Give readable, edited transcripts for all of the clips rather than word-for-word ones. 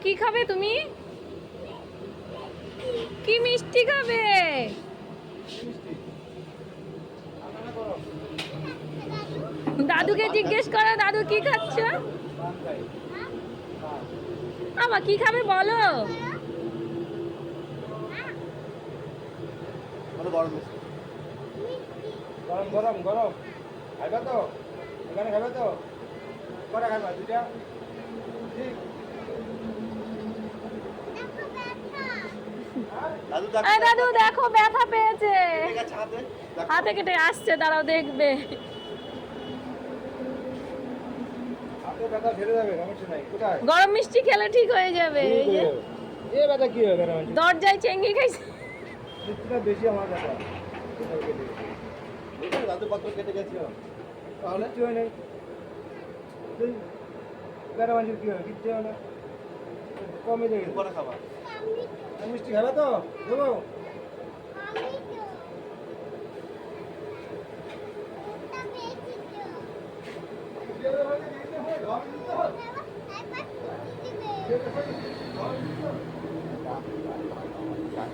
কি খাবে তুমি? কি মিষ্টি খাবে? দাদুকে জিজ্ঞেস করো, দাদু কি খাচ্ছ? বাবা কি খাবে বলো? গরম গরম গরম খাইবা তো? এখানে খাবে তো? কটা খাইবা? দুইটা? ঠিক। দাদু দেখো ব্যথা পেয়েছে, হাতে কেটে আসছে, দাঁড়াও দেখবে। হাতে ব্যথা ছেড়ে যাবে, সমস্যা নাই। কোথায়? গরম মিষ্টি খেলে ঠিক হয়ে যাবে। এই যে এ ব্যথা কি হবে? দরজায় চেঙ্গি খাইছে। মিষ্টিটা বেশি আমার ব্যথা। দাদু পত্র কেটে গেছিল তাহলে কিছু হয় নাই। বেড়া মানুষের কি হয়? কিচ্ছু হয় না, কমে যাবে। পরে খাবার মিষ্টি খাবে তো? দেবো?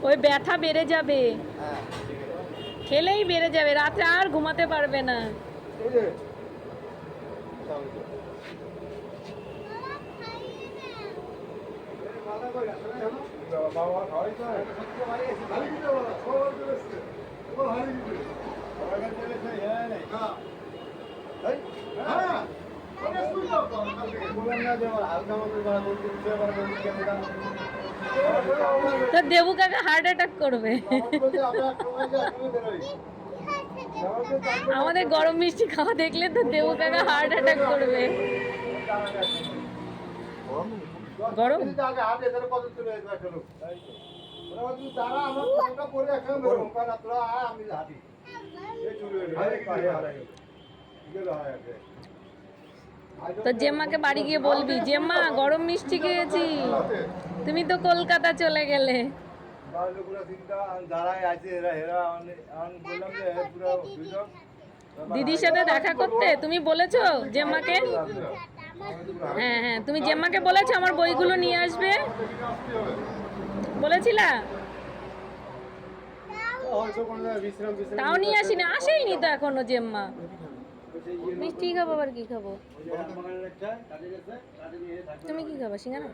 ওই ব্যথা বেড়ে যাবে, খেলেই বেড়ে যাবে, রাতে আর ঘুমাতে পারবে না। তো দেবু কাকা হার্ট অ্যাটাক করবে। আমাদের গরম মিষ্টি খাওয়া দেখলে তো দেবু কাকা হার্ট অ্যাটাক করবে। গরম তো জেম্মাকে বাড়ি গিয়ে বলবি, জেম্মা গরম মিষ্টি খেয়েছি, তুমি তো কলকাতা চলে গেলে। দিদির সাথে দেখা করতে তুমি বলেছো জেম্মাকে? হ্যাঁ হ্যাঁ, তুমি জেম্মাকে বলেছো আমার বইগুলো নিয়ে আসবে, বলেছিলা? তাও নিয়ে আসিনি, আসেইনি তো এখনো জেম্মা। মিষ্টি খাবো, আবার কি খাবো? তুমি কি খাবো? সিঙ্গারা?